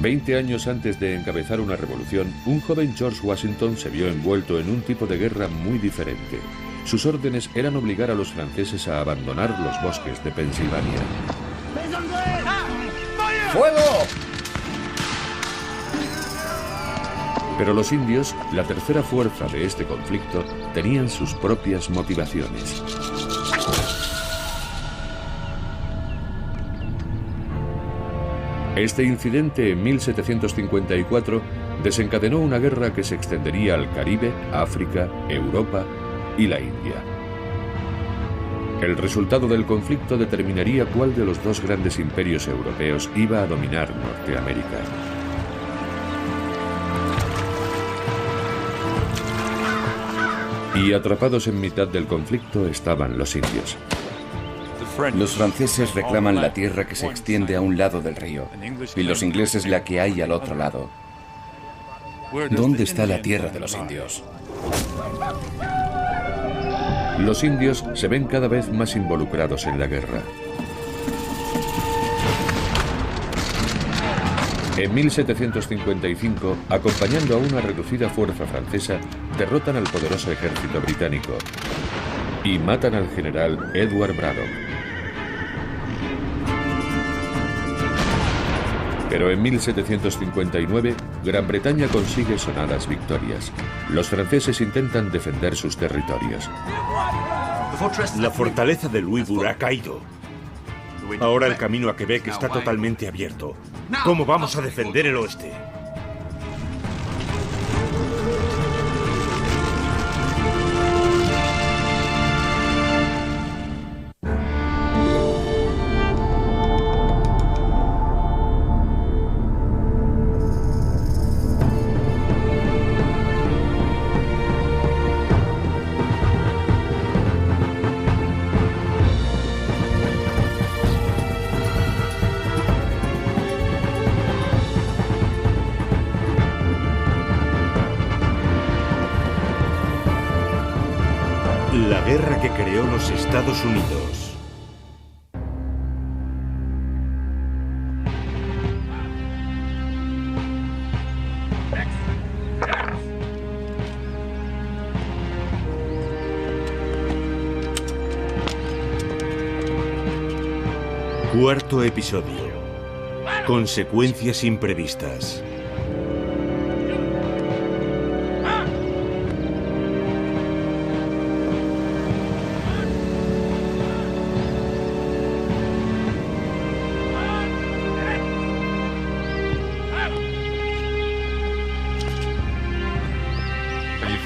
20 años antes de encabezar una revolución, un joven George Washington se vio envuelto en un tipo de guerra muy diferente. Sus órdenes eran obligar a los franceses a abandonar los bosques de Pensilvania. ¡Fuego! Pero los indios, la tercera fuerza de este conflicto, tenían sus propias motivaciones. Este incidente en 1754 desencadenó una guerra que se extendería al Caribe, África, Europa y la India. El resultado del conflicto determinaría cuál de los dos grandes imperios europeos iba a dominar Norteamérica. Y atrapados en mitad del conflicto estaban los indios. Los franceses reclaman la tierra que se extiende a un lado del río y los ingleses la que hay al otro lado. ¿Dónde está la tierra de los indios? Los indios se ven cada vez más involucrados en la guerra. En 1755, acompañando a una reducida fuerza francesa, derrotan al poderoso ejército británico y matan al general Edward Braddock. Pero en 1759, Gran Bretaña consigue sonadas victorias. Los franceses intentan defender sus territorios. La fortaleza de Louisbourg ha caído. Ahora el camino a Quebec está totalmente abierto. ¿Cómo vamos a defender el oeste? La guerra que creó los Estados Unidos. Cuarto episodio. Consecuencias imprevistas.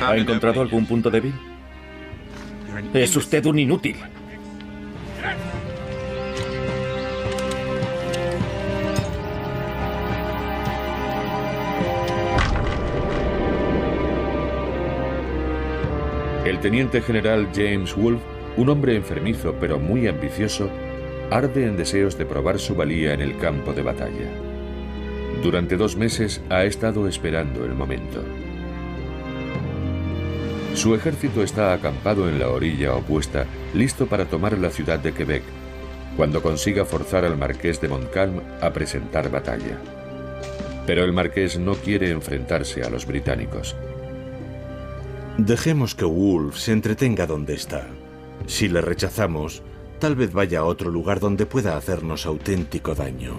¿Ha encontrado algún punto débil? Es usted un inútil. El teniente general James Wolfe, un hombre enfermizo pero muy ambicioso, arde en deseos de probar su valía en el campo de batalla. Durante 2 meses ha estado esperando el momento. Su ejército está acampado en la orilla opuesta, listo para tomar la ciudad de Quebec, cuando consiga forzar al marqués de Montcalm a presentar batalla. Pero el marqués no quiere enfrentarse a los británicos. Dejemos que Wolfe se entretenga donde está. Si le rechazamos, tal vez vaya a otro lugar donde pueda hacernos auténtico daño.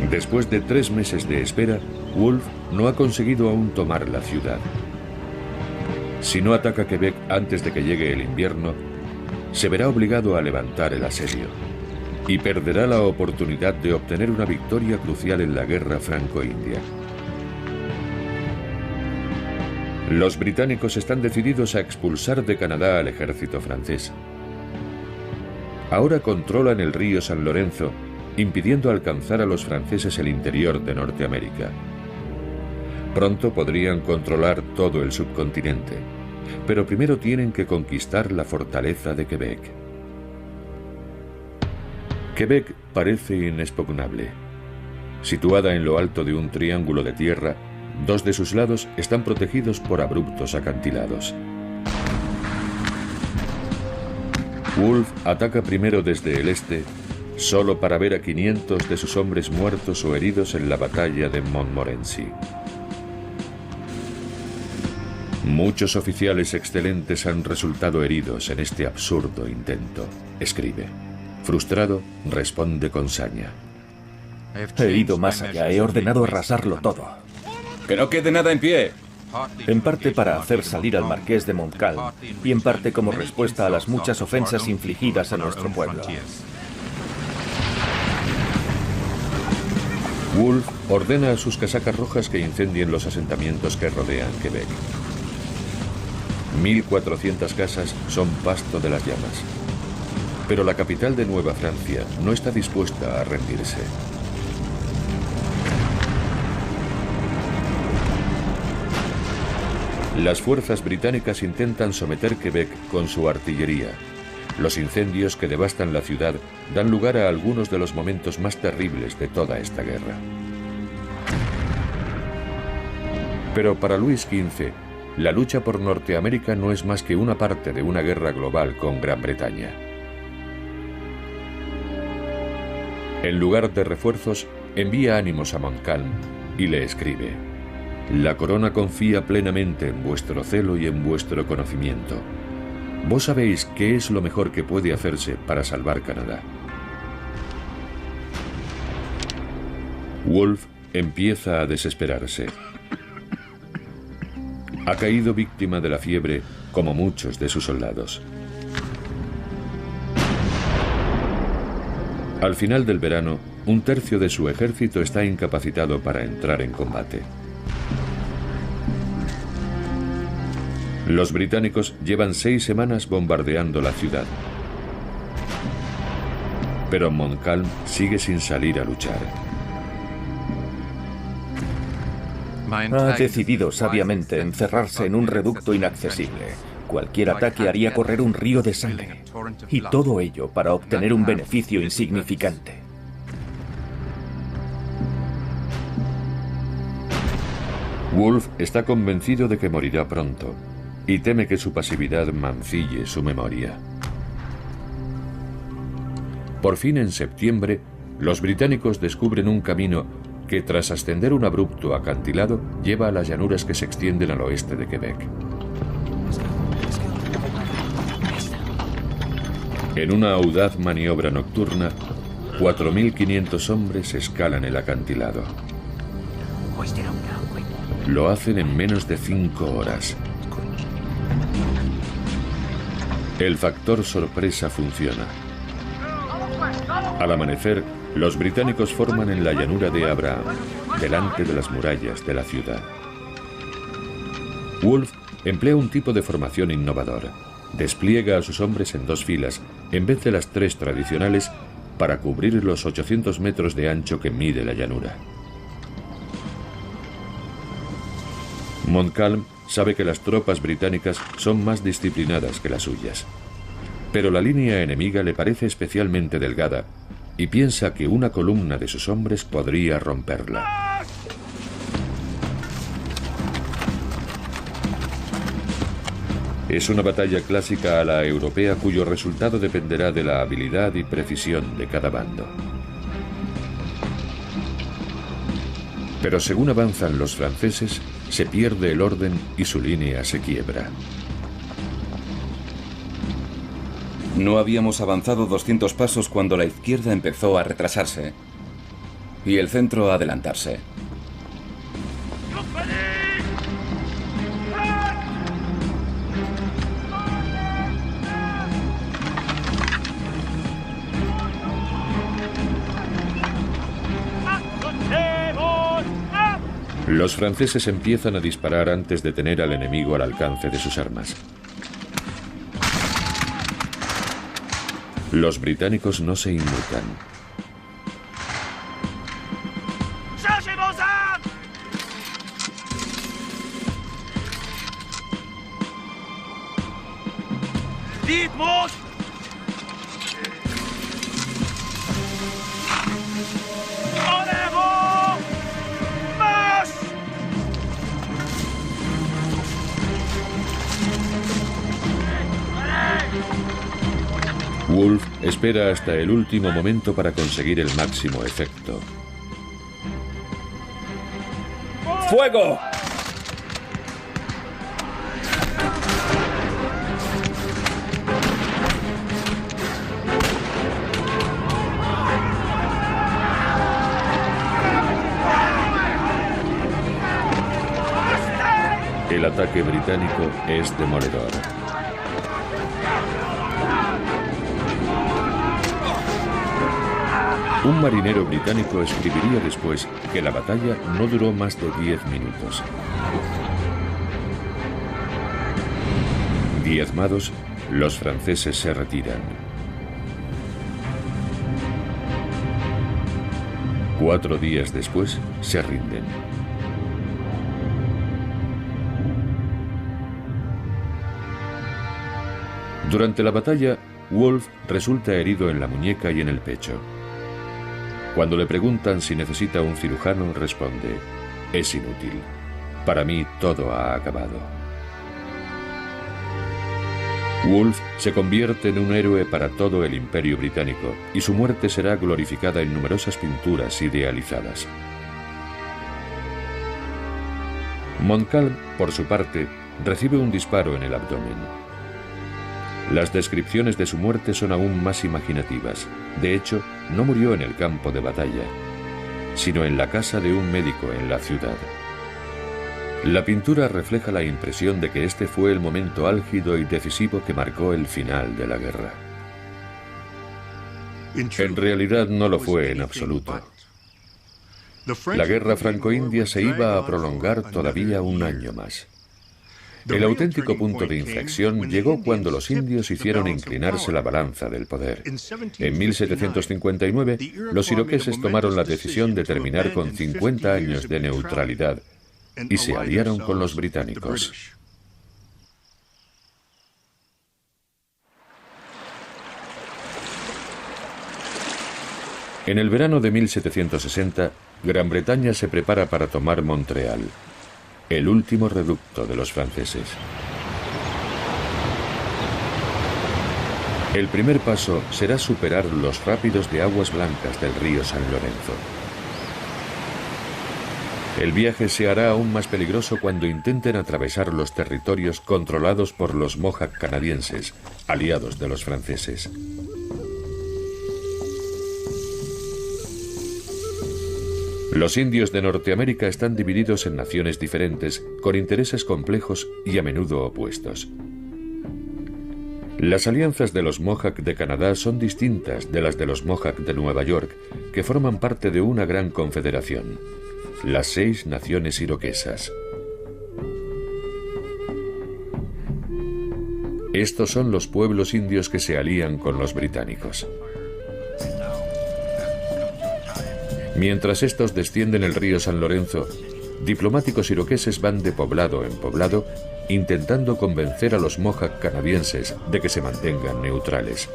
Después de 3 meses de espera, Wolfe no ha conseguido aún tomar la ciudad. Si no ataca Quebec antes de que llegue el invierno, se verá obligado a levantar el asedio y perderá la oportunidad de obtener una victoria crucial en la guerra franco-india. Los británicos están decididos a expulsar de Canadá al ejército francés. Ahora controlan el río San Lorenzo, impidiendo alcanzar a los franceses el interior de Norteamérica. Pronto podrían controlar todo el subcontinente, pero primero tienen que conquistar la fortaleza de Quebec. Quebec parece inexpugnable. Situada en lo alto de un triángulo de tierra, 2 de sus lados están protegidos por abruptos acantilados. Wolfe ataca primero desde el este solo para ver a 500 de sus hombres muertos o heridos en la batalla de Montmorency. Muchos oficiales excelentes han resultado heridos en este absurdo intento, escribe. Frustrado, responde con saña. He ido más allá, he ordenado arrasarlo todo. ¡Que no quede nada en pie! En parte para hacer salir al marqués de Montcalm y en parte como respuesta a las muchas ofensas infligidas a nuestro pueblo. Wolfe ordena a sus casacas rojas que incendien los asentamientos que rodean Quebec. 1.400 casas son pasto de las llamas. Pero la capital de Nueva Francia no está dispuesta a rendirse. Las fuerzas británicas intentan someter Quebec con su artillería. Los incendios que devastan la ciudad dan lugar a algunos de los momentos más terribles de toda esta guerra. Pero para Luis XV, la lucha por Norteamérica no es más que una parte de una guerra global con Gran Bretaña. En lugar de refuerzos, envía ánimos a Montcalm y le escribe: «La corona confía plenamente en vuestro celo y en vuestro conocimiento. Vos sabéis qué es lo mejor que puede hacerse para salvar Canadá». Wolfe empieza a desesperarse. Ha caído víctima de la fiebre, como muchos de sus soldados. Al final del verano, un tercio de su ejército está incapacitado para entrar en combate. Los británicos llevan 6 semanas bombardeando la ciudad. Pero Montcalm sigue sin salir a luchar. Ha decidido sabiamente encerrarse en un reducto inaccesible. Cualquier ataque haría correr un río de sangre. Y todo ello para obtener un beneficio insignificante. Wolfe está convencido de que morirá pronto y teme que su pasividad mancille su memoria. Por fin, en septiembre, los británicos descubren un camino que, tras ascender un abrupto acantilado, lleva a las llanuras que se extienden al oeste de Quebec. En una audaz maniobra nocturna, 4.500 hombres escalan el acantilado. Lo hacen en menos de 5 horas. El factor sorpresa funciona. Al amanecer, los británicos forman en la llanura de Abraham, delante de las murallas de la ciudad. Wolfe emplea un tipo de formación innovador. Despliega a sus hombres en 2 filas, en vez de las 3 tradicionales, para cubrir los 800 metros de ancho que mide la llanura. Montcalm sabe que las tropas británicas son más disciplinadas que las suyas. Pero la línea enemiga le parece especialmente delgada y piensa que una columna de sus hombres podría romperla. Es una batalla clásica a la europea cuyo resultado dependerá de la habilidad y precisión de cada bando. Pero según avanzan los franceses, se pierde el orden y su línea se quiebra. No habíamos avanzado 200 pasos cuando la izquierda empezó a retrasarse y el centro a adelantarse. Los franceses empiezan a disparar antes de tener al enemigo al alcance de sus armas. Los británicos no se inmutan. Wolfe espera hasta el último momento para conseguir el máximo efecto. ¡Fuego! El ataque británico es demoledor. Un marinero británico escribiría después que la batalla no duró más de 10 minutos. Diezmados, los franceses se retiran. 4 días después, se rinden. Durante la batalla, Wolfe resulta herido en la muñeca y en el pecho. Cuando le preguntan si necesita un cirujano, responde: es inútil. Para mí todo ha acabado. Wolfe se convierte en un héroe para todo el Imperio Británico y su muerte será glorificada en numerosas pinturas idealizadas. Montcalm, por su parte, recibe un disparo en el abdomen. Las descripciones de su muerte son aún más imaginativas. De hecho, no murió en el campo de batalla, sino en la casa de un médico en la ciudad. La pintura refleja la impresión de que este fue el momento álgido y decisivo que marcó el final de la guerra. En realidad no lo fue en absoluto. La guerra franco-india se iba a prolongar todavía un año más. El auténtico punto de inflexión llegó cuando los indios hicieron inclinarse la balanza del poder. En 1759, los iroqueses tomaron la decisión de terminar con 50 años de neutralidad y se aliaron con los británicos. En el verano de 1760, Gran Bretaña se prepara para tomar Montreal, el último reducto de los franceses. El primer paso será superar los rápidos de aguas blancas del río San Lorenzo. El viaje se hará aún más peligroso cuando intenten atravesar los territorios controlados por los Mohawk canadienses, aliados de los franceses. Los indios de Norteamérica están divididos en naciones diferentes, con intereses complejos y a menudo opuestos. Las alianzas de los Mohawk de Canadá son distintas de las de los Mohawk de Nueva York, que forman parte de una gran confederación, las 6 naciones iroquesas. Estos son los pueblos indios que se alían con los británicos. Mientras estos descienden el río San Lorenzo, diplomáticos iroqueses van de poblado en poblado intentando convencer a los Mohawk canadienses de que se mantengan neutrales.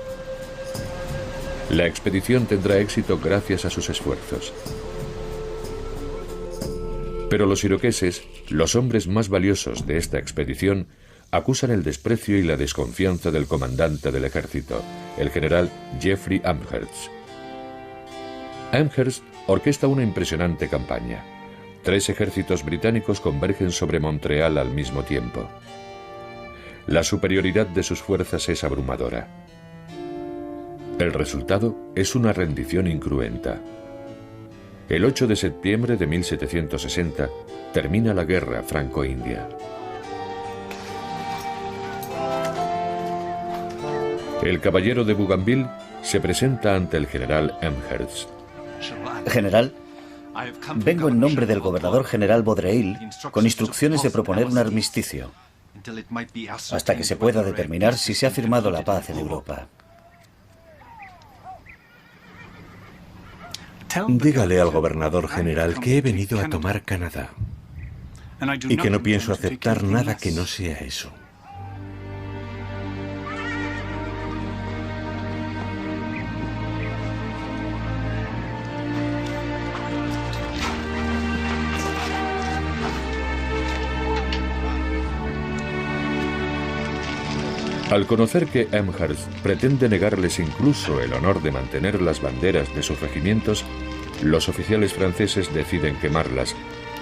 La expedición tendrá éxito gracias a sus esfuerzos. Pero los iroqueses, los hombres más valiosos de esta expedición, acusan el desprecio y la desconfianza del comandante del ejército, el general Jeffrey Amherst. Amherst orquesta una impresionante campaña. 3 ejércitos británicos convergen sobre Montreal al mismo tiempo. La superioridad de sus fuerzas es abrumadora. El resultado es una rendición incruenta. El 8 de septiembre de 1760 termina la guerra franco-india. El caballero de Bougainville se presenta ante el general Amherst. General, vengo en nombre del gobernador general Vaudreuil con instrucciones de proponer un armisticio hasta que se pueda determinar si se ha firmado la paz en Europa. Dígale al gobernador general que he venido a tomar Canadá y que no pienso aceptar nada que no sea eso. Al conocer que Amherst pretende negarles incluso el honor de mantener las banderas de sus regimientos, los oficiales franceses deciden quemarlas,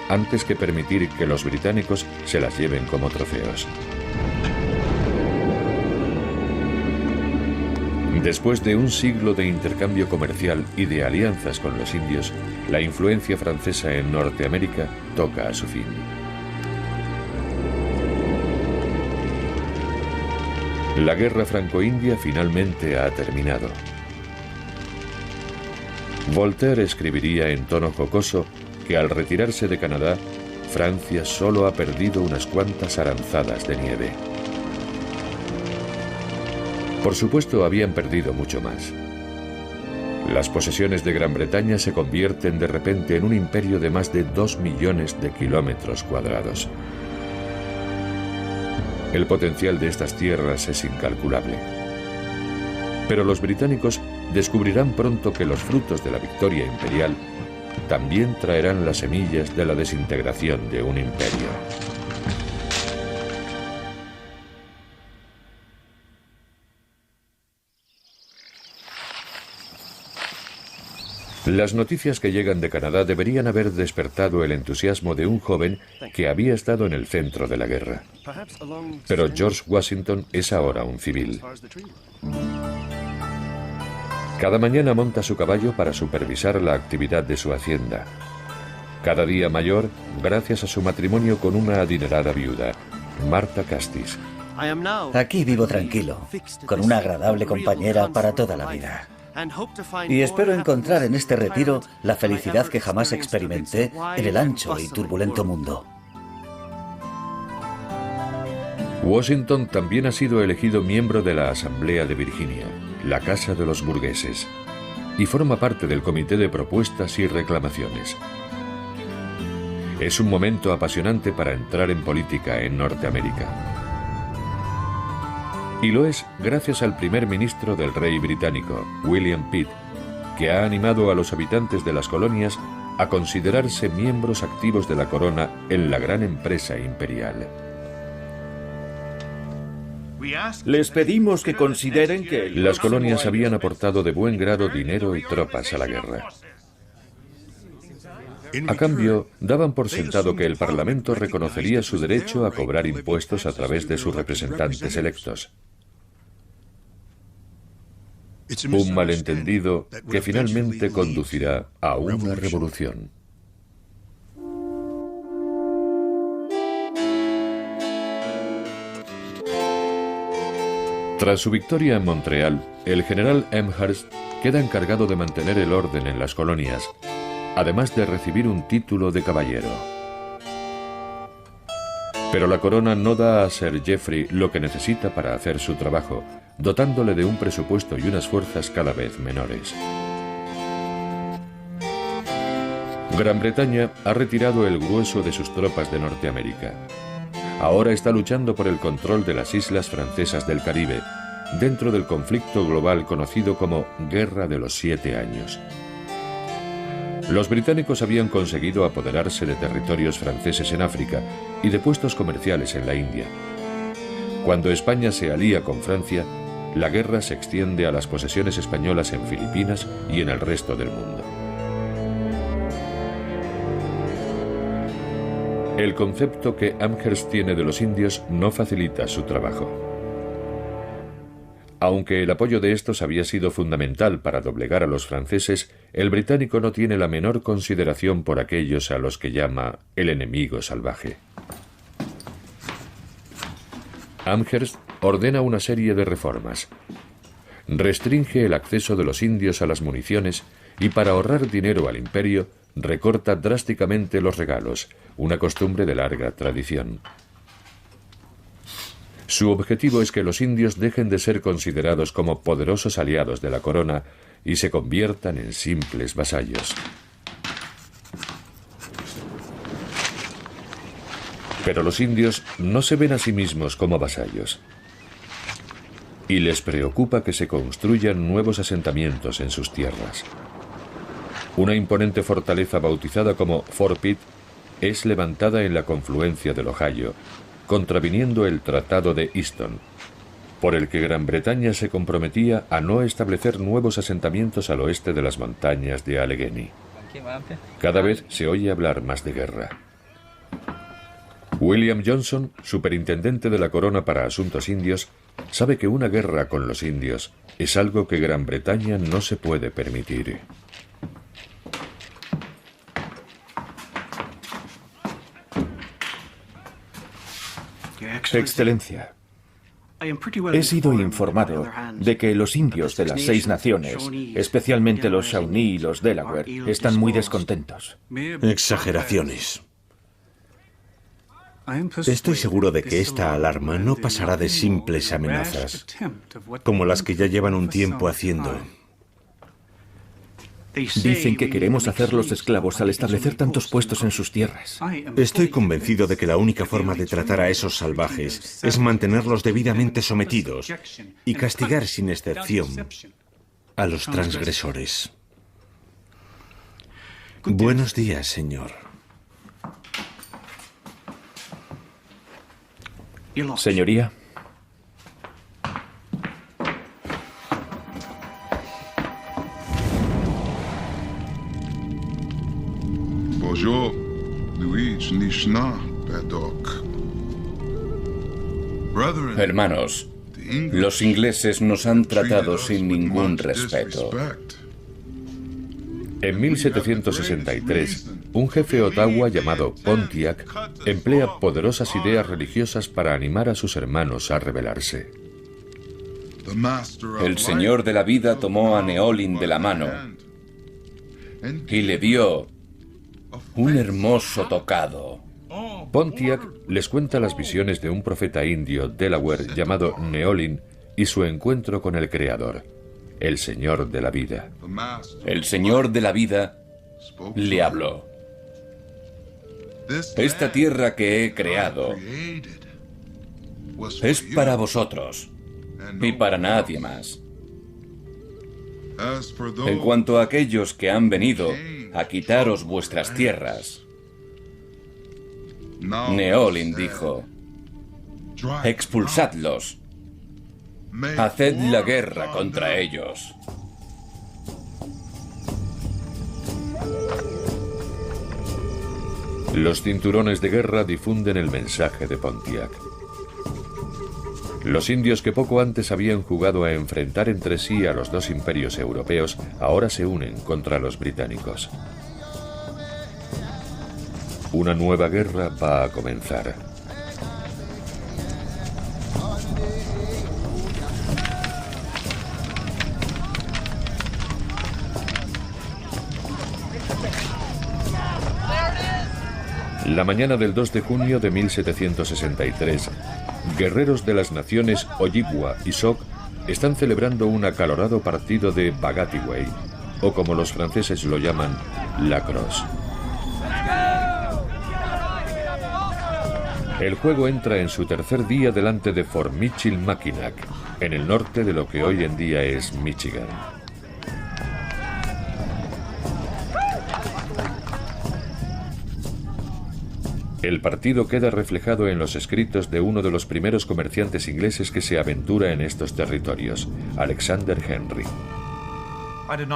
antes que permitir que los británicos se las lleven como trofeos. Después de un siglo de intercambio comercial y de alianzas con los indios, la influencia francesa en Norteamérica toca a su fin. La guerra franco-india finalmente ha terminado. Voltaire escribiría en tono jocoso que al retirarse de Canadá, Francia solo ha perdido unas cuantas aranzadas de nieve. Por supuesto, habían perdido mucho más. Las posesiones de Gran Bretaña se convierten de repente en un imperio de más de 2 millones de kilómetros cuadrados. El potencial de estas tierras es incalculable. Pero los británicos descubrirán pronto que los frutos de la victoria imperial también traerán las semillas de la desintegración de un imperio. Las noticias que llegan de Canadá deberían haber despertado el entusiasmo de un joven que había estado en el centro de la guerra. Pero George Washington es ahora un civil. Cada mañana monta su caballo para supervisar la actividad de su hacienda. Cada día mayor, gracias a su matrimonio con una adinerada viuda, Martha Custis. Aquí vivo tranquilo, con una agradable compañera para toda la vida. Y espero encontrar en este retiro la felicidad que jamás experimenté en el ancho y turbulento mundo. Washington también ha sido elegido miembro de la Asamblea de Virginia, la Casa de los Burgueses, y forma parte del Comité de Propuestas y Reclamaciones. Es un momento apasionante para entrar en política en Norteamérica. Y lo es gracias al primer ministro del rey británico, William Pitt, que ha animado a los habitantes de las colonias a considerarse miembros activos de la corona en la gran empresa imperial. Les pedimos que consideren que Las colonias habían aportado de buen grado dinero y tropas a la guerra. A cambio, daban por sentado que el Parlamento reconocería su derecho a cobrar impuestos a través de sus representantes electos. Un malentendido que finalmente conducirá a una revolución. Tras su victoria en Montreal, el general Amherst queda encargado de mantener el orden en las colonias, además de recibir un título de caballero. Pero la corona no da a Sir Geoffrey lo que necesita para hacer su trabajo, dotándole de un presupuesto y unas fuerzas cada vez menores. Gran Bretaña ha retirado el grueso de sus tropas de Norteamérica. Ahora está luchando por el control de las islas francesas del Caribe, dentro del conflicto global conocido como Guerra de los 7 Años. Los británicos habían conseguido apoderarse de territorios franceses en África y de puestos comerciales en la India. Cuando España se alía con Francia, la guerra se extiende a las posesiones españolas en Filipinas y en el resto del mundo. El concepto que Amherst tiene de los indios no facilita su trabajo. Aunque el apoyo de estos había sido fundamental para doblegar a los franceses, el británico no tiene la menor consideración por aquellos a los que llama el enemigo salvaje. Amherst ordena una serie de reformas. Restringe el acceso de los indios a las municiones y, para ahorrar dinero al imperio, recorta drásticamente los regalos, una costumbre de larga tradición. Su objetivo es que los indios dejen de ser considerados como poderosos aliados de la corona y se conviertan en simples vasallos. Pero los indios no se ven a sí mismos como vasallos, y les preocupa que se construyan nuevos asentamientos en sus tierras. Una imponente fortaleza bautizada como Fort Pitt es levantada en la confluencia del Ohio, contraviniendo el Tratado de Easton, por el que Gran Bretaña se comprometía a no establecer nuevos asentamientos al oeste de las montañas de Allegheny. Cada vez se oye hablar más de guerra. William Johnson, superintendente de la corona para asuntos indios, sabe que una guerra con los indios es algo que Gran Bretaña no se puede permitir. Excelencia, he sido informado de que los indios de las 6 naciones, especialmente los Shawnee y los Delaware, están muy descontentos. Exageraciones. Estoy seguro de que esta alarma no pasará de simples amenazas, como las que ya llevan un tiempo haciendo. Dicen que queremos hacerlos esclavos al establecer tantos puestos en sus tierras. Estoy convencido de que la única forma de tratar a esos salvajes es mantenerlos debidamente sometidos y castigar sin excepción a los transgresores. Buenos días, señor. Señoría. Bonjour, Luigi Nishna, Paddock. Hermanos, los ingleses nos han tratado sin ningún respeto. En 1763, un jefe Ottawa llamado Pontiac emplea poderosas ideas religiosas para animar a sus hermanos a rebelarse. El Señor de la Vida tomó a Neolin de la mano y le dio un hermoso tocado. Pontiac les cuenta las visiones de un profeta indio Delaware llamado Neolin y su encuentro con el Creador, el Señor de la Vida. El Señor de la Vida le habló. Esta tierra que he creado es para vosotros y para nadie más. En cuanto a aquellos que han venido a quitaros vuestras tierras, Neolin dijo: expulsadlos, haced la guerra contra ellos. Los cinturones de guerra difunden el mensaje de Pontiac. Los indios que poco antes habían jugado a enfrentar entre sí a los dos imperios europeos ahora se unen contra los británicos. Una nueva guerra va a comenzar. La mañana del 2 de junio de 1763, guerreros de las naciones Ojibwa y Sauk están celebrando un acalorado partido de Bagatiway, o como los franceses lo llaman, lacrosse. El juego entra en su tercer día delante de Fort Michilimackinac, en el norte de lo que hoy en día es Michigan. El partido queda reflejado en los escritos de uno de los primeros comerciantes ingleses que se aventura en estos territorios, Alexander Henry.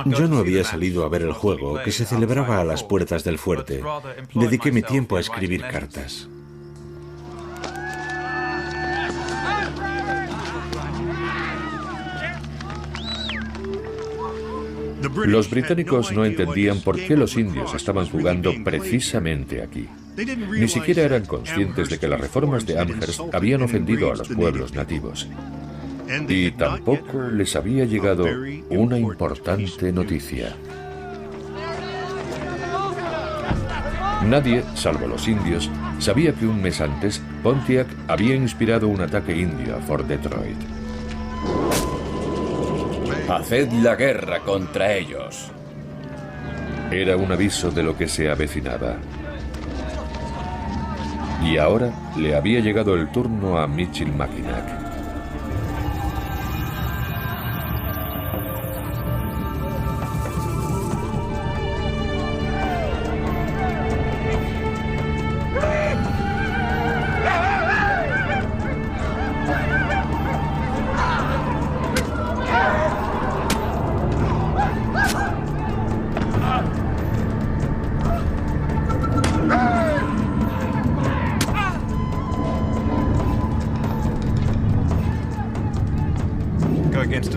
Yo no había salido a ver el juego, que se celebraba a las puertas del fuerte. Dediqué mi tiempo a escribir cartas. Los británicos no entendían por qué los indios estaban jugando precisamente aquí. Ni siquiera eran conscientes de que las reformas de Amherst habían ofendido a los pueblos nativos. Y tampoco les había llegado una importante noticia. Nadie, salvo los indios, sabía que un mes antes Pontiac había inspirado un ataque indio a Fort Detroit. Haced la guerra contra ellos. Era un aviso de lo que se avecinaba. Y ahora le había llegado el turno a Michilimackinac.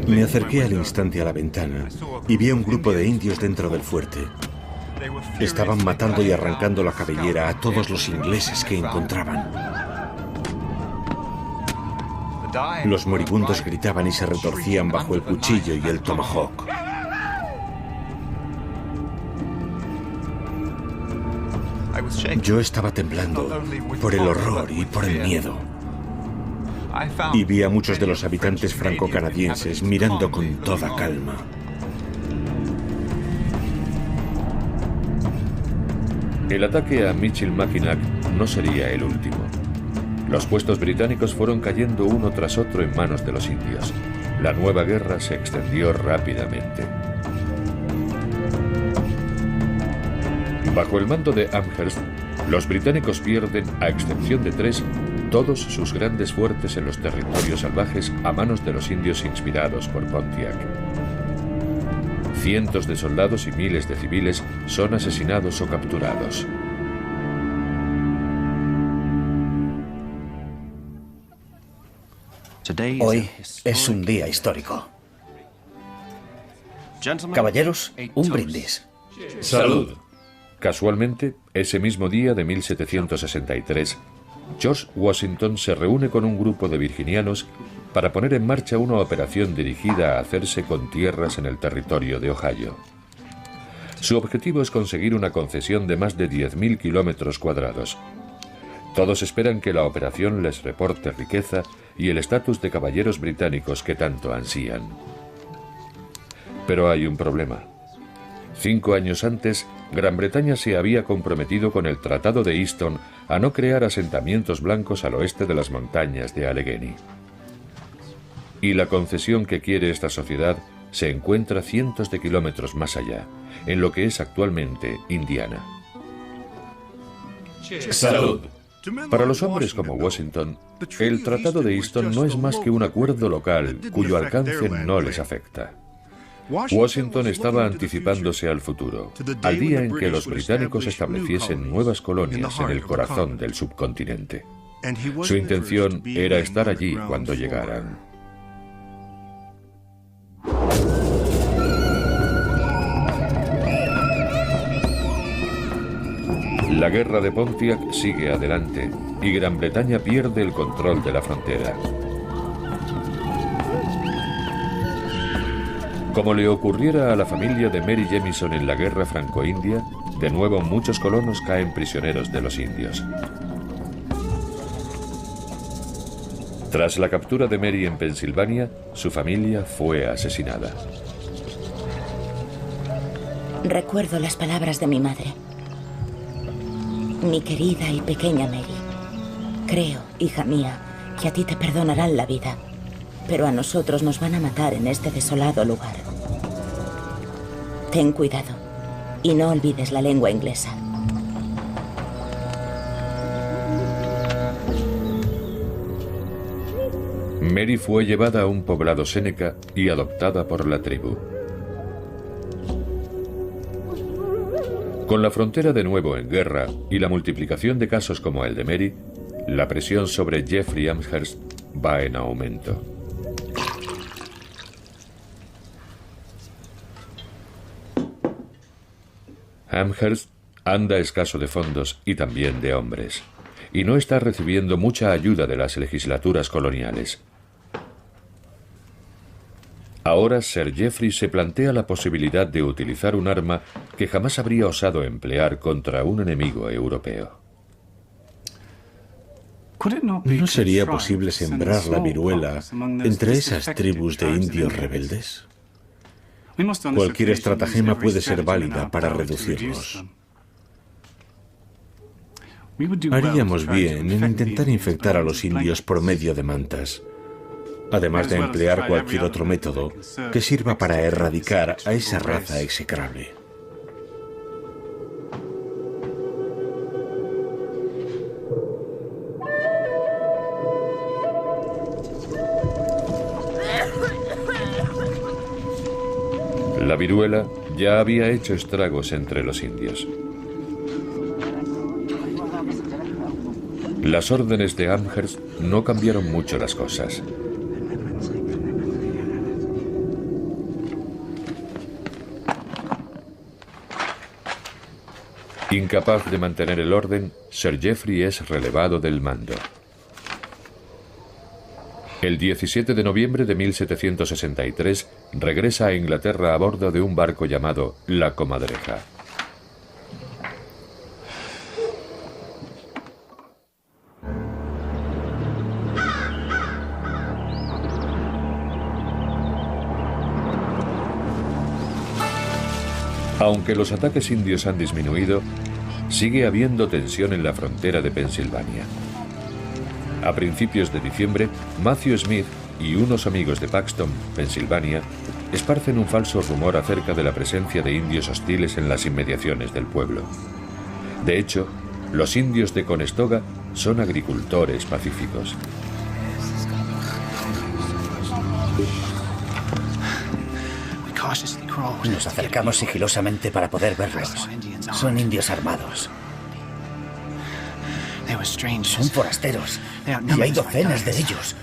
Me acerqué al instante a la ventana y vi a un grupo de indios dentro del fuerte. Estaban matando y arrancando la cabellera a todos los ingleses que encontraban. Los moribundos gritaban y se retorcían bajo el cuchillo y el tomahawk. Yo estaba temblando por el horror y por el miedo. Y vi a muchos de los habitantes franco-canadienses mirando con toda calma. El ataque a Michilimackinac no sería el último. Los puestos británicos fueron cayendo uno tras otro en manos de los indios. La nueva guerra se extendió rápidamente. Bajo el mando de Amherst, los británicos pierden, a excepción de 3, todos sus grandes fuertes en los territorios salvajes a manos de los indios inspirados por Pontiac. Cientos de soldados y miles de civiles son asesinados o capturados. Hoy es un día histórico. Caballeros, un brindis. ¡Salud! Casualmente, ese mismo día de 1763, George Washington se reúne con un grupo de virginianos para poner en marcha una operación dirigida a hacerse con tierras en el territorio de Ohio. Su objetivo es conseguir una concesión de más de 10.000 kilómetros cuadrados. Todos esperan que la operación les reporte riqueza y el estatus de caballeros británicos que tanto ansían. Pero hay un problema. 5 años antes, Gran Bretaña se había comprometido con el Tratado de Easton a no crear asentamientos blancos al oeste de las montañas de Allegheny. Y la concesión que quiere esta sociedad se encuentra cientos de kilómetros más allá, en lo que es actualmente Indiana. ¡Salud! Para los hombres como Washington, el Tratado de Easton no es más que un acuerdo local cuyo alcance no les afecta. Washington estaba anticipándose al futuro, al día en que los británicos estableciesen nuevas colonias en el corazón del subcontinente. Su intención era estar allí cuando llegaran. La guerra de Pontiac sigue adelante y Gran Bretaña pierde el control de la frontera. Como le ocurriera a la familia de Mary Jemison en la guerra franco-india, de nuevo muchos colonos caen prisioneros de los indios. Tras la captura de Mary en Pensilvania, su familia fue asesinada. Recuerdo las palabras de mi madre. Mi querida y pequeña Mary, creo, hija mía, que a ti te perdonarán la vida, pero a nosotros nos van a matar en este desolado lugar. Ten cuidado y no olvides la lengua inglesa. Mary fue llevada a un poblado séneca y adoptada por la tribu. Con la frontera de nuevo en guerra y la multiplicación de casos como el de Mary, la presión sobre Jeffrey Amherst va en aumento. Amherst anda escaso de fondos y también de hombres, y no está recibiendo mucha ayuda de las legislaturas coloniales. Ahora Sir Geoffrey se plantea la posibilidad de utilizar un arma que jamás habría osado emplear contra un enemigo europeo. ¿No sería posible sembrar la viruela entre esas tribus de indios rebeldes? Cualquier estratagema puede ser válida para reducirlos. Haríamos bien en intentar infectar a los indios por medio de mantas, además de emplear cualquier otro método que sirva para erradicar a esa raza execrable. La viruela ya había hecho estragos entre los indios. Las órdenes de Amherst no cambiaron mucho las cosas. Incapaz de mantener el orden, Sir Geoffrey es relevado del mando. El 17 de noviembre de 1763 regresa a Inglaterra a bordo de un barco llamado La Comadreja. Aunque los ataques indios han disminuido, sigue habiendo tensión en la frontera de Pensilvania. A principios de diciembre, Matthew Smith y unos amigos de Paxton, Pensilvania, esparcen un falso rumor acerca de la presencia de indios hostiles en las inmediaciones del pueblo. De hecho, los indios de Conestoga son agricultores pacíficos. Nos acercamos sigilosamente para poder verlos. Son indios armados. Son forasteros. Y hay docenas de ellos.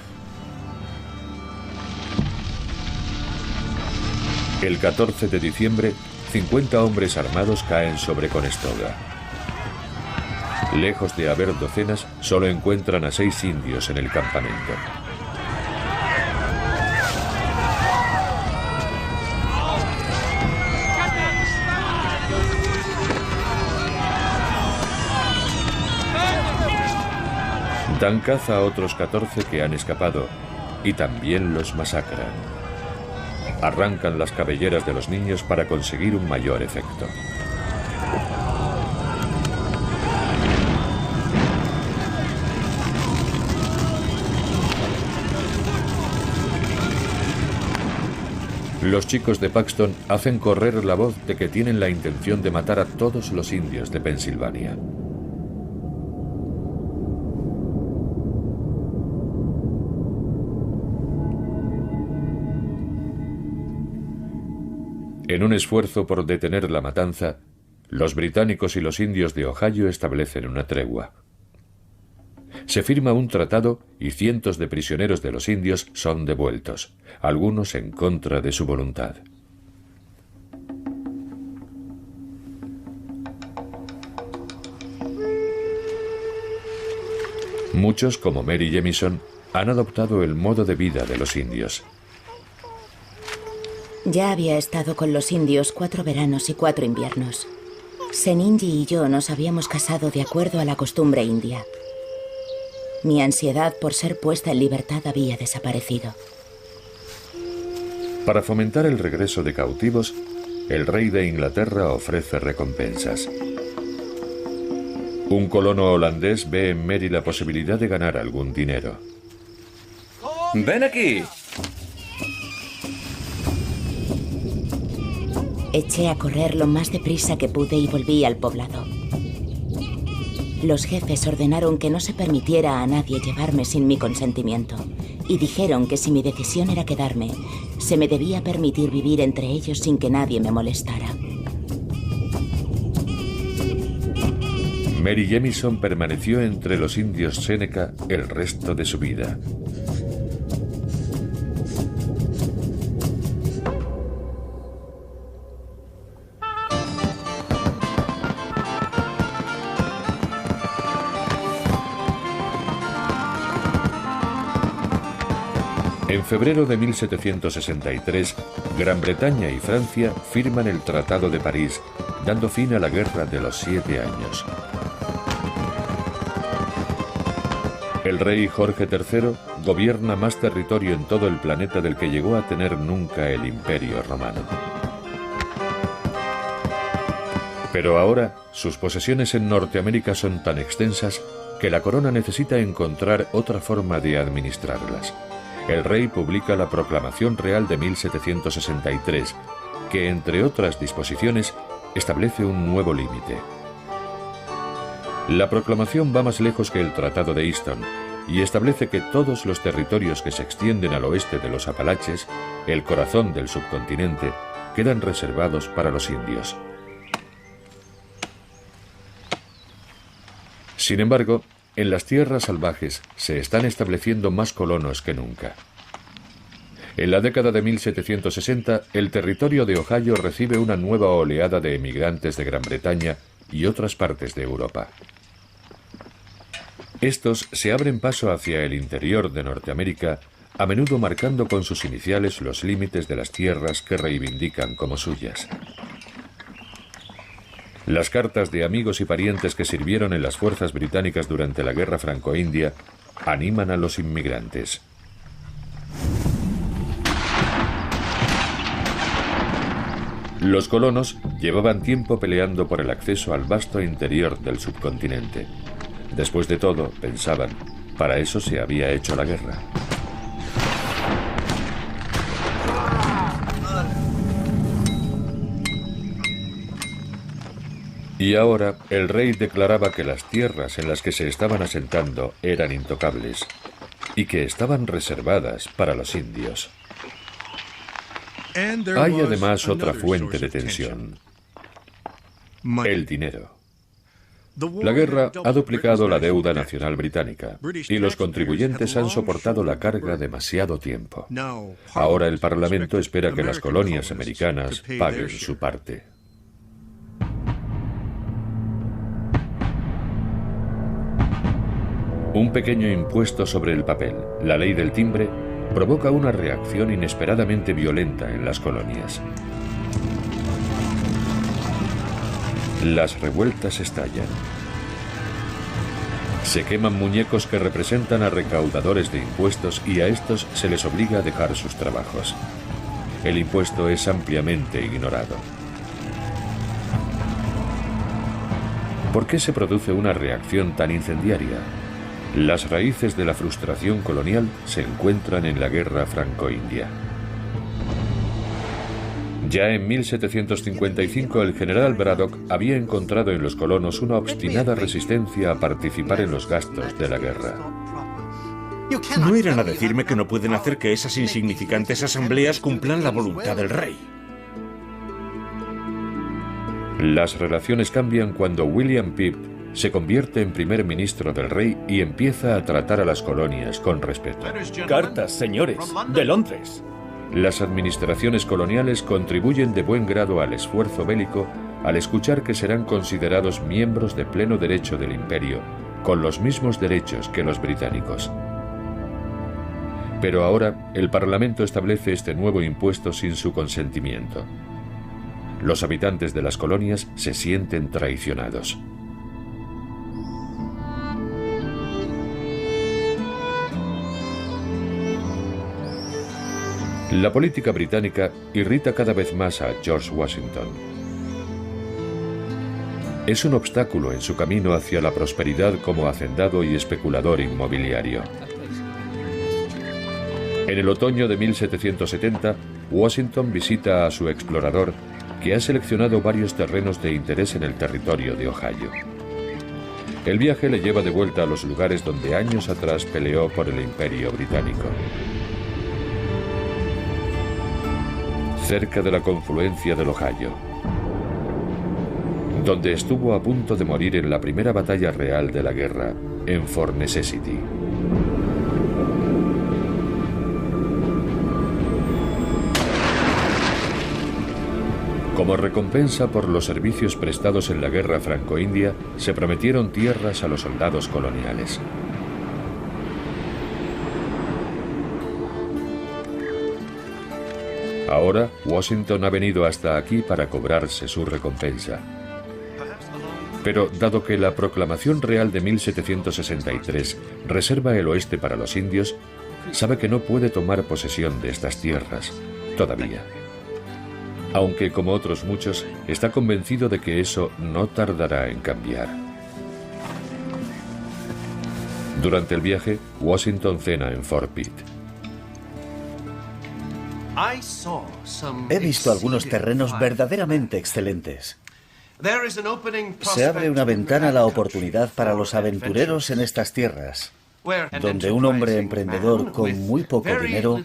El 14 de diciembre, 50 hombres armados caen sobre Conestoga. Lejos de haber docenas, solo encuentran a 6 indios en el campamento. Dan caza a otros 14 que han escapado y también los masacran. Arrancan las cabelleras de los niños para conseguir un mayor efecto. Los chicos de Paxton hacen correr la voz de que tienen la intención de matar a todos los indios de Pensilvania. En un esfuerzo por detener la matanza, los británicos y los indios de Ohio establecen una tregua. Se firma un tratado y cientos de prisioneros de los indios son devueltos, algunos en contra de su voluntad. Muchos, como Mary Jemison, han adoptado el modo de vida de los indios. Ya había estado con los indios 4 veranos y 4 inviernos. Seninji y yo nos habíamos casado de acuerdo a la costumbre india. Mi ansiedad por ser puesta en libertad había desaparecido. Para fomentar el regreso de cautivos, el rey de Inglaterra ofrece recompensas. Un colono holandés ve en Mary la posibilidad de ganar algún dinero. ¡Ven aquí! Eché a correr lo más deprisa que pude y volví al poblado. Los jefes ordenaron que no se permitiera a nadie llevarme sin mi consentimiento y dijeron que si mi decisión era quedarme, se me debía permitir vivir entre ellos sin que nadie me molestara. Mary Jemison permaneció entre los indios Seneca el resto de su vida. En febrero de 1763, Gran Bretaña y Francia firman el Tratado de París, dando fin a la Guerra de los 7 años. El rey Jorge III gobierna más territorio en todo el planeta del que llegó a tener nunca el Imperio Romano. Pero ahora, sus posesiones en Norteamérica son tan extensas que la corona necesita encontrar otra forma de administrarlas. El rey publica la Proclamación Real de 1763, que, entre otras disposiciones, establece un nuevo límite. La proclamación va más lejos que el Tratado de Easton y establece que todos los territorios que se extienden al oeste de los Apalaches, el corazón del subcontinente, quedan reservados para los indios. Sin embargo, en las tierras salvajes se están estableciendo más colonos que nunca. En la década de 1760, el territorio de Ohio recibe una nueva oleada de emigrantes de Gran Bretaña y otras partes de Europa. Estos se abren paso hacia el interior de Norteamérica, a menudo marcando con sus iniciales los límites de las tierras que reivindican como suyas. Las cartas de amigos y parientes que sirvieron en las fuerzas británicas durante la Guerra Franco-India animan a los inmigrantes. Los colonos llevaban tiempo peleando por el acceso al vasto interior del subcontinente. Después de todo, pensaban, para eso se había hecho la guerra. Y ahora el rey declaraba que las tierras en las que se estaban asentando eran intocables y que estaban reservadas para los indios. Hay además otra fuente de tensión: el dinero. La guerra ha duplicado la deuda nacional británica y los contribuyentes han soportado la carga demasiado tiempo. Ahora el Parlamento espera que las colonias americanas paguen su parte. Un pequeño impuesto sobre el papel, la ley del timbre, provoca una reacción inesperadamente violenta en las colonias. Las revueltas estallan. Se queman muñecos que representan a recaudadores de impuestos y a estos se les obliga a dejar sus trabajos. El impuesto es ampliamente ignorado. ¿Por qué se produce una reacción tan incendiaria? Las raíces de la frustración colonial se encuentran en la Guerra Franco-India. Ya en 1755 el general Braddock había encontrado en los colonos una obstinada resistencia a participar en los gastos de la guerra. No irán a decirme que no pueden hacer que esas insignificantes asambleas cumplan la voluntad del rey. Las relaciones cambian cuando William Pitt se convierte en primer ministro del rey y empieza a tratar a las colonias con respeto. Cartas, señores, de Londres. Las administraciones coloniales contribuyen de buen grado al esfuerzo bélico al escuchar que serán considerados miembros de pleno derecho del imperio, con los mismos derechos que los británicos. Pero ahora el Parlamento establece este nuevo impuesto sin su consentimiento. Los habitantes de las colonias se sienten traicionados. La política británica irrita cada vez más a George Washington. Es un obstáculo en su camino hacia la prosperidad como hacendado y especulador inmobiliario. En el otoño de 1770, Washington visita a su explorador, que ha seleccionado varios terrenos de interés en el territorio de Ohio. El viaje le lleva de vuelta a los lugares donde años atrás peleó por el Imperio Británico. Cerca de la confluencia del Ohio, donde estuvo a punto de morir en la primera batalla real de la guerra, en Fort Necessity. Como recompensa por los servicios prestados en la guerra franco-india, se prometieron tierras a los soldados coloniales. Ahora, Washington ha venido hasta aquí para cobrarse su recompensa. Pero, dado que la Proclamación Real de 1763 reserva el oeste para los indios, sabe que no puede tomar posesión de estas tierras, todavía. Aunque, como otros muchos, está convencido de que eso no tardará en cambiar. Durante el viaje, Washington cena en Fort Pitt. He visto algunos terrenos verdaderamente excelentes. Se abre una ventana a la oportunidad para los aventureros en estas tierras, donde un hombre emprendedor con muy poco dinero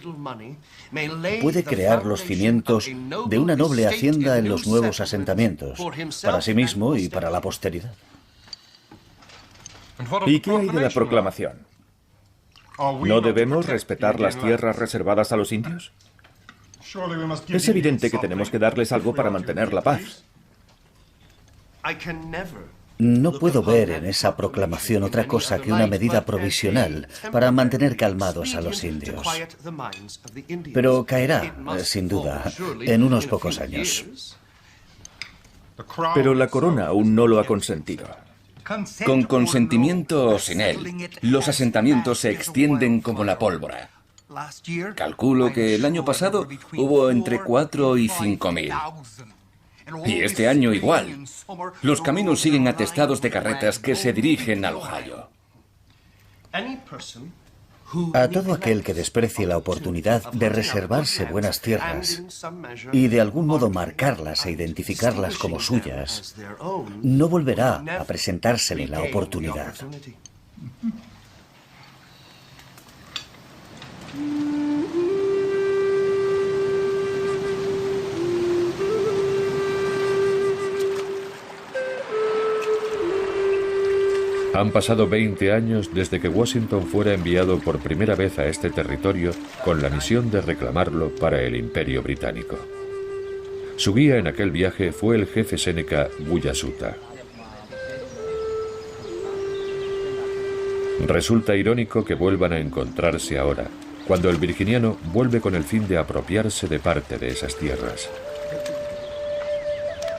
puede crear los cimientos de una noble hacienda en los nuevos asentamientos, para sí mismo y para la posteridad. ¿Y qué hay de la proclamación? ¿No debemos respetar las tierras reservadas a los indios? Es evidente que tenemos que darles algo para mantener la paz. No puedo ver en esa proclamación otra cosa que una medida provisional para mantener calmados a los indios. Pero caerá, sin duda, en unos pocos años. Pero la corona aún no lo ha consentido. Con consentimiento o sin él, los asentamientos se extienden como la pólvora. Calculo que el año pasado hubo entre 4 y 5.000. Y este año igual. Los caminos siguen atestados de carretas que se dirigen al Ohio. A todo aquel que desprecie la oportunidad de reservarse buenas tierras y de algún modo marcarlas e identificarlas como suyas, no volverá a presentársele la oportunidad. Han pasado 20 años desde que Washington fuera enviado por primera vez a este territorio con la misión de reclamarlo para el Imperio Británico. Su guía en aquel viaje fue el jefe séneca Guyasuta. Resulta irónico que vuelvan a encontrarse ahora, cuando el virginiano vuelve con el fin de apropiarse de parte de esas tierras.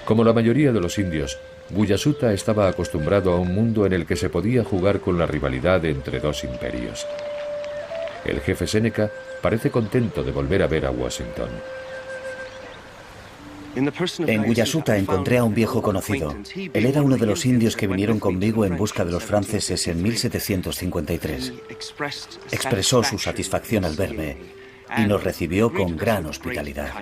Como la mayoría de los indios, Guyasuta estaba acostumbrado a un mundo en el que se podía jugar con la rivalidad entre dos imperios. El jefe séneca parece contento de volver a ver a Washington. En Guyasuta encontré a un viejo conocido. Él era uno de los indios que vinieron conmigo en busca de los franceses en 1753. Expresó su satisfacción al verme y nos recibió con gran hospitalidad.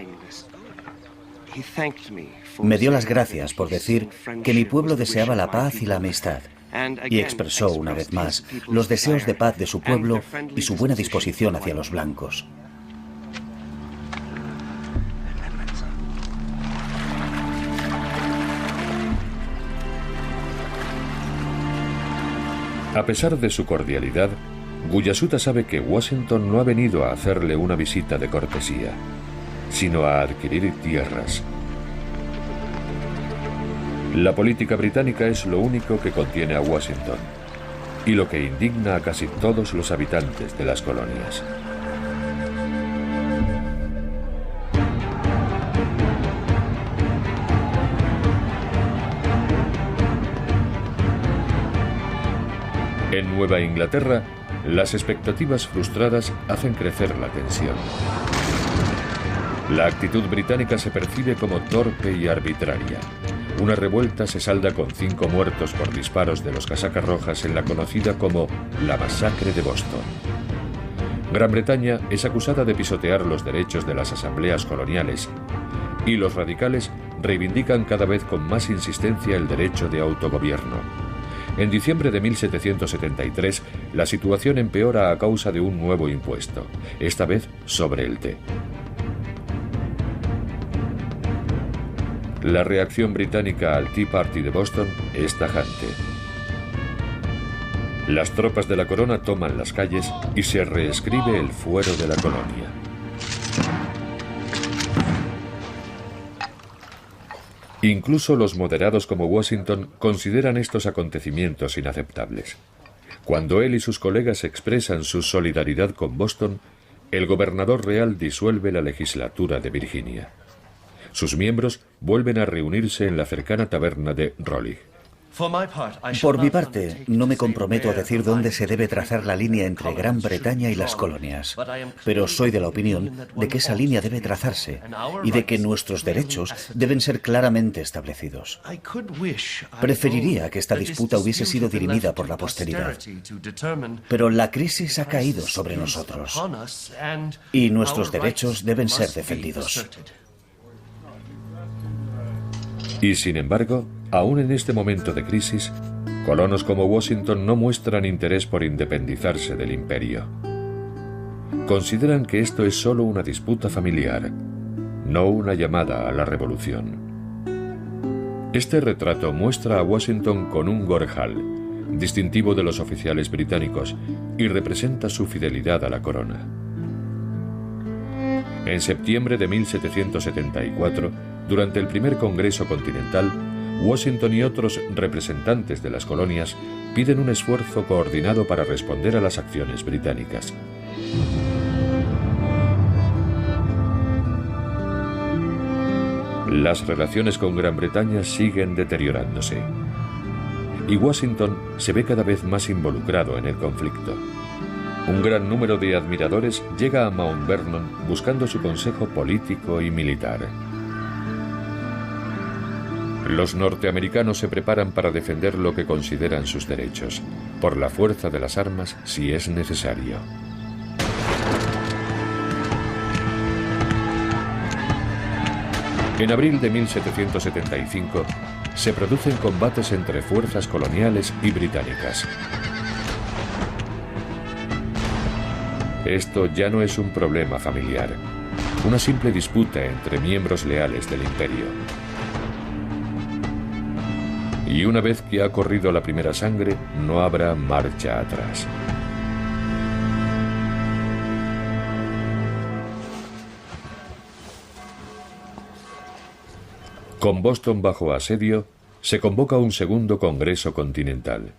Me dio las gracias por decir que mi pueblo deseaba la paz y la amistad, y expresó una vez más los deseos de paz de su pueblo y su buena disposición hacia los blancos. A pesar de su cordialidad, Guyasuta sabe que Washington no ha venido a hacerle una visita de cortesía, sino a adquirir tierras. La política británica es lo único que contiene a Washington y lo que indigna a casi todos los habitantes de las colonias. En Nueva Inglaterra, las expectativas frustradas hacen crecer la tensión. La actitud británica se percibe como torpe y arbitraria. Una revuelta se salda con 5 muertos por disparos de los casacas rojas en la conocida como la masacre de Boston. Gran Bretaña es acusada de pisotear los derechos de las asambleas coloniales y los radicales reivindican cada vez con más insistencia el derecho de autogobierno. En diciembre de 1773, la situación empeora a causa de un nuevo impuesto, esta vez sobre el té. La reacción británica al Tea Party de Boston es tajante. Las tropas de la corona toman las calles y se reescribe el fuero de la colonia. Incluso los moderados como Washington consideran estos acontecimientos inaceptables. Cuando él y sus colegas expresan su solidaridad con Boston, el gobernador real disuelve la legislatura de Virginia. Sus miembros vuelven a reunirse en la cercana taberna de Raleigh. Por mi parte, no me comprometo a decir dónde se debe trazar la línea entre Gran Bretaña y las colonias, pero soy de la opinión de que esa línea debe trazarse y de que nuestros derechos deben ser claramente establecidos. Preferiría que esta disputa hubiese sido dirimida por la posteridad, pero la crisis ha caído sobre nosotros y nuestros derechos deben ser defendidos. Y sin embargo, aún en este momento de crisis, colonos como Washington no muestran interés por independizarse del imperio. Consideran que esto es solo una disputa familiar, no una llamada a la revolución. Este retrato muestra a Washington con un gorjal, distintivo de los oficiales británicos, y representa su fidelidad a la corona. En septiembre de 1774, durante el primer Congreso Continental, Washington y otros representantes de las colonias piden un esfuerzo coordinado para responder a las acciones británicas. Las relaciones con Gran Bretaña siguen deteriorándose y Washington se ve cada vez más involucrado en el conflicto. Un gran número de admiradores llega a Mount Vernon buscando su consejo político y militar. Los norteamericanos se preparan para defender lo que consideran sus derechos, por la fuerza de las armas si es necesario. En abril de 1775 se producen combates entre fuerzas coloniales y británicas. Esto ya no es un problema familiar, una simple disputa entre miembros leales del imperio. Y una vez que ha corrido la primera sangre, no habrá marcha atrás. Con Boston bajo asedio, se convoca un segundo Congreso Continental.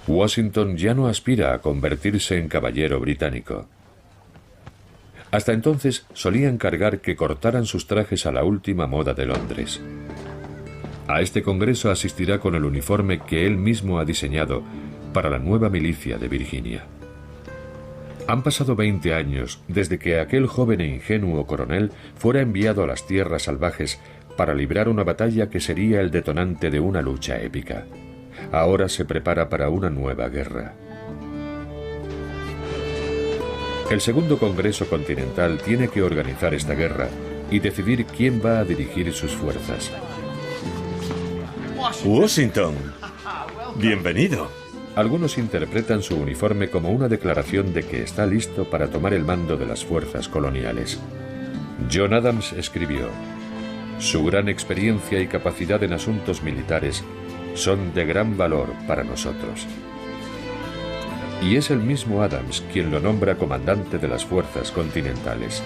Washington ya no aspira a convertirse en caballero británico. Hasta entonces solía encargar que cortaran sus trajes a la última moda de Londres. A este congreso asistirá con el uniforme que él mismo ha diseñado para la nueva milicia de Virginia. Han pasado 20 años desde que aquel joven e ingenuo coronel fuera enviado a las tierras salvajes para librar una batalla que sería el detonante de una lucha épica. Ahora se prepara para una nueva guerra. El segundo Congreso Continental tiene que organizar esta guerra y decidir quién va a dirigir sus fuerzas. Washington, bienvenido. Algunos interpretan su uniforme como una declaración de que está listo para tomar el mando de las fuerzas coloniales. John Adams escribió: "Su gran experiencia y capacidad en asuntos militares son de gran valor para nosotros". Y es el mismo Adams quien lo nombra comandante de las fuerzas continentales.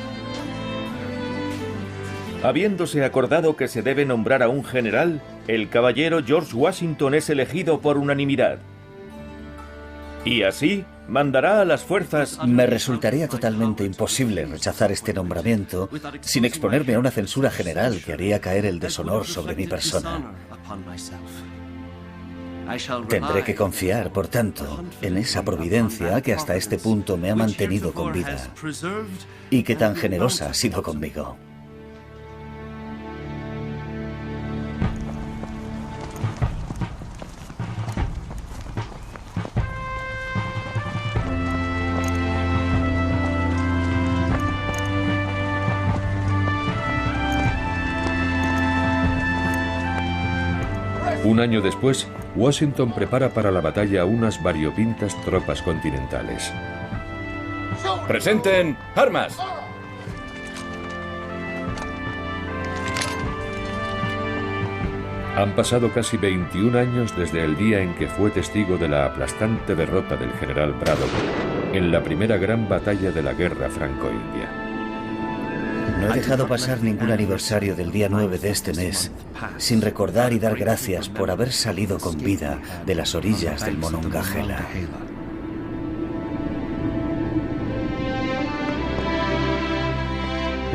Habiéndose acordado que se debe nombrar a un general, el caballero George Washington es elegido por unanimidad. Y así mandará a las fuerzas... Me resultaría totalmente imposible rechazar este nombramiento sin exponerme a una censura general que haría caer el deshonor sobre mi persona. Tendré que confiar, por tanto, en esa providencia que hasta este punto me ha mantenido con vida y que tan generosa ha sido conmigo. Un año después, Washington prepara para la batalla unas variopintas tropas continentales. ¡Presenten armas! Han pasado casi 21 años desde el día en que fue testigo de la aplastante derrota del general Braddock en la primera gran batalla de la Guerra Franco-India. No he dejado pasar ningún aniversario del día 9 de este mes sin recordar y dar gracias por haber salido con vida de las orillas del Monongahela.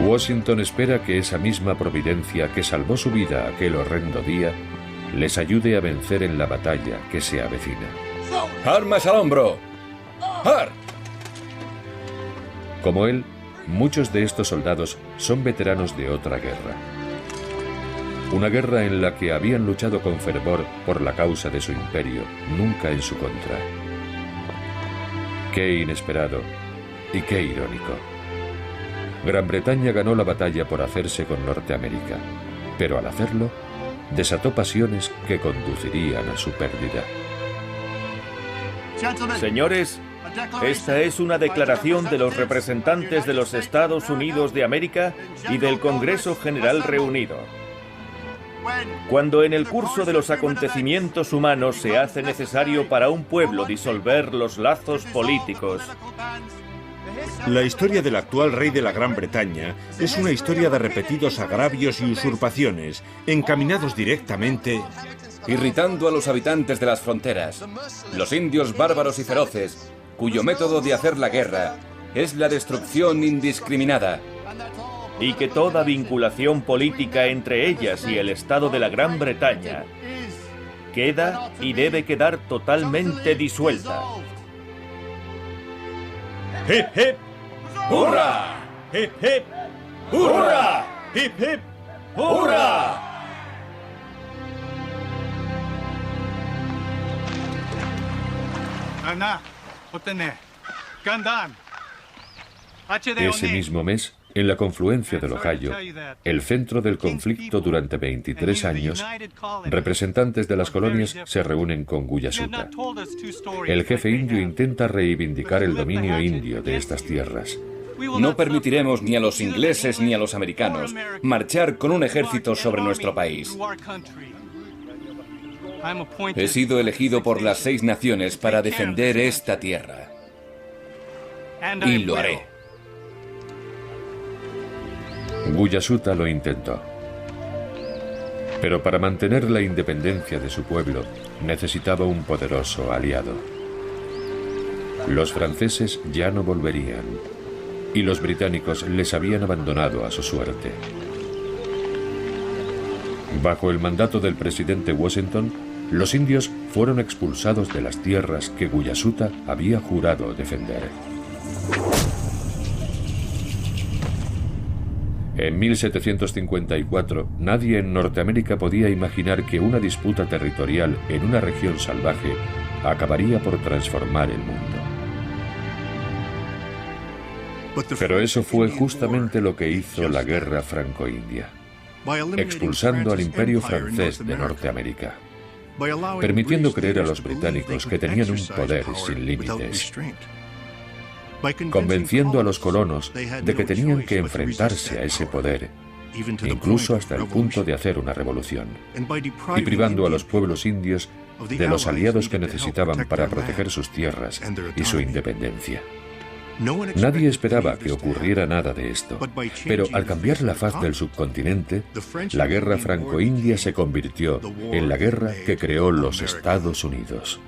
Washington espera que esa misma providencia que salvó su vida aquel horrendo día les ayude a vencer en la batalla que se avecina. ¡Armas al hombro! ¡Ar! Como él, muchos de estos soldados son veteranos de otra guerra. Una guerra en la que habían luchado con fervor por la causa de su imperio, nunca en su contra. Qué inesperado y qué irónico. Gran Bretaña ganó la batalla por hacerse con Norteamérica, pero al hacerlo, desató pasiones que conducirían a su pérdida. Señores, esta es una declaración de los representantes de los Estados Unidos de América y del Congreso General reunido. Cuando en el curso de los acontecimientos humanos se hace necesario para un pueblo disolver los lazos políticos, La historia del actual rey de la Gran Bretaña es una historia de repetidos agravios y usurpaciones, encaminados directamente, irritando a los habitantes de las fronteras, los indios bárbaros y feroces, cuyo método de hacer la guerra es la destrucción indiscriminada. Y que toda vinculación política entre ellas y el Estado de la Gran Bretaña queda y debe quedar totalmente disuelta. ¡Hip, hip! ¡Hurra! ¡Hip, hip! ¡Hurra! ¡Hip, hip! ¡Hurra! Ese mismo mes, en la confluencia del Ohio, el centro del conflicto durante 23 años, representantes de las colonias se reúnen con Guyasuta. El jefe indio intenta reivindicar el dominio indio de estas tierras. No permitiremos ni a los ingleses ni a los americanos marchar con un ejército sobre nuestro país. He sido elegido por las 6 naciones para defender esta tierra. Y lo haré. Guyasuta lo intentó. Pero para mantener la independencia de su pueblo, necesitaba un poderoso aliado. Los franceses ya no volverían, y los británicos les habían abandonado a su suerte. Bajo el mandato del presidente Washington, los indios fueron expulsados de las tierras que Guyasuta había jurado defender. En 1754, nadie en Norteamérica podía imaginar que una disputa territorial en una región salvaje acabaría por transformar el mundo. Pero eso fue justamente lo que hizo la Guerra Franco-India, expulsando al Imperio francés de Norteamérica, permitiendo creer a los británicos que tenían un poder sin límites, convenciendo a los colonos de que tenían que enfrentarse a ese poder, incluso hasta el punto de hacer una revolución, y privando a los pueblos indios de los aliados que necesitaban para proteger sus tierras y su independencia. Nadie esperaba que ocurriera nada de esto, pero al cambiar la faz del subcontinente, la Guerra Franco-India se convirtió en la guerra que creó los Estados Unidos.